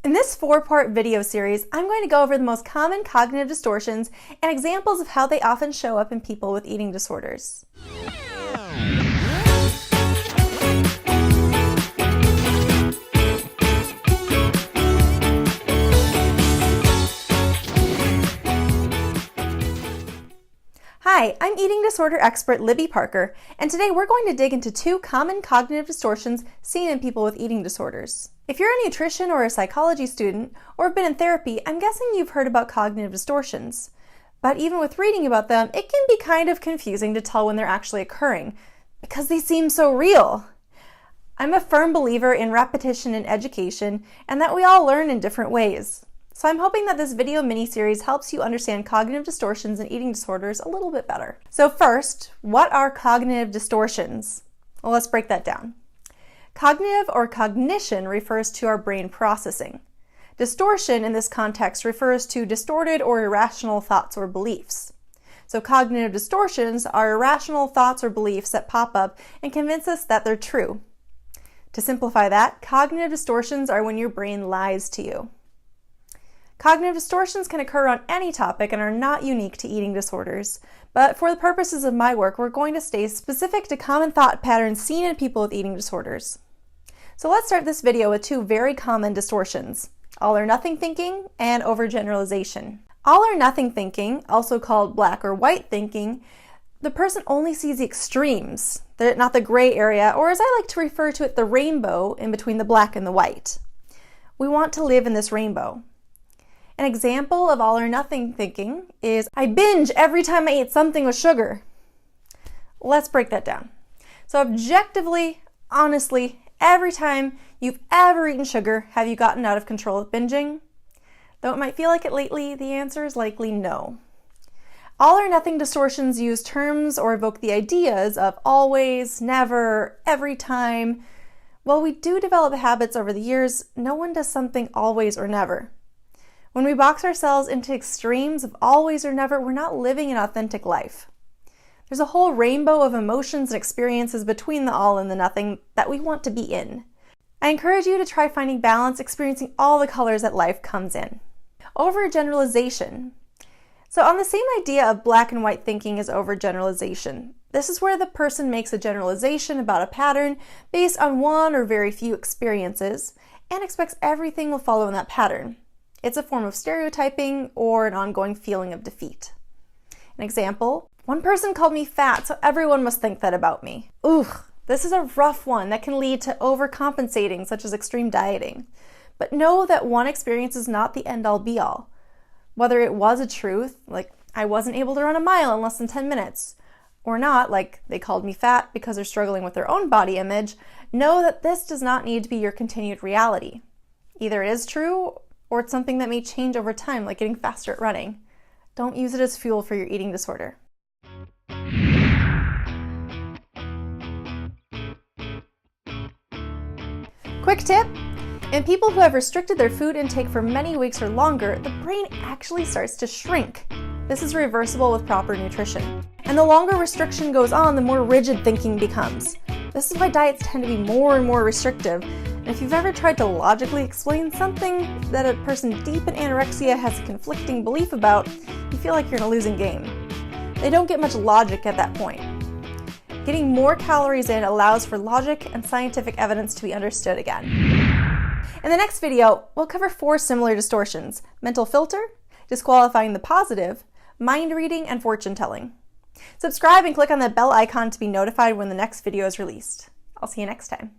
In this 4-part video series, I'm going to go over the most common cognitive distortions and examples of how they often show up in people with eating disorders. Hi, I'm eating disorder expert Libby Parker, and today we're going to dig into 2 common cognitive distortions seen in people with eating disorders. If you're a nutrition or a psychology student, or have been in therapy, I'm guessing you've heard about cognitive distortions. But even with reading about them, it can be kind of confusing to tell when they're actually occurring, because they seem so real. I'm a firm believer in repetition in education, and that we all learn in different ways. So I'm hoping that this video mini-series helps you understand cognitive distortions and eating disorders a little bit better. So first, what are cognitive distortions? Well, let's break that down. Cognitive or cognition refers to our brain processing. Distortion in this context refers to distorted or irrational thoughts or beliefs. So cognitive distortions are irrational thoughts or beliefs that pop up and convince us that they're true. To simplify that, cognitive distortions are when your brain lies to you. Cognitive distortions can occur on any topic and are not unique to eating disorders, but for the purposes of my work, we're going to stay specific to common thought patterns seen in people with eating disorders. So let's start this video with 2 very common distortions: all or nothing thinking and overgeneralization. All or nothing thinking, also called black or white thinking, the person only sees the extremes, not the gray area, or as I like to refer to it, the rainbow in between the black and the white. We want to live in this rainbow. An example of all or nothing thinking is, I binge every time I eat something with sugar. Let's break that down. So objectively, honestly, every time you've ever eaten sugar, have you gotten out of control with binging? Though it might feel like it lately, the answer is likely no. All or nothing distortions use terms or evoke the ideas of always, never, every time. While we do develop habits over the years, no one does something always or never. When we box ourselves into extremes of always or never, we're not living an authentic life. There's a whole rainbow of emotions and experiences between the all and the nothing that we want to be in. I encourage you to try finding balance, experiencing all the colors that life comes in. Overgeneralization. So on the same idea of black and white thinking as overgeneralization, this is where the person makes a generalization about a pattern based on one or very few experiences and expects everything will follow in that pattern. It's a form of stereotyping or an ongoing feeling of defeat. An example, one person called me fat, so everyone must think that about me. This is a rough one that can lead to overcompensating, such as extreme dieting. But know that one experience is not the end-all be-all. Whether it was a truth, like I wasn't able to run a mile in less than 10 minutes, or not, like they called me fat because they're struggling with their own body image, know that this does not need to be your continued reality. Either it is true, or it's something that may change over time, like getting faster at running. Don't use it as fuel for your eating disorder. Quick tip: in people who have restricted their food intake for many weeks or longer, the brain actually starts to shrink. This is reversible with proper nutrition. And the longer restriction goes on, the more rigid thinking becomes. This is why diets tend to be more and more restrictive. And if you've ever tried to logically explain something that a person deep in anorexia has a conflicting belief about, you feel like you're in a losing game. They don't get much logic at that point. Getting more calories in allows for logic and scientific evidence to be understood again. In the next video, we'll cover 4 similar distortions: mental filter, disqualifying the positive, mind reading, and fortune telling. Subscribe and click on the bell icon to be notified when the next video is released. I'll see you next time.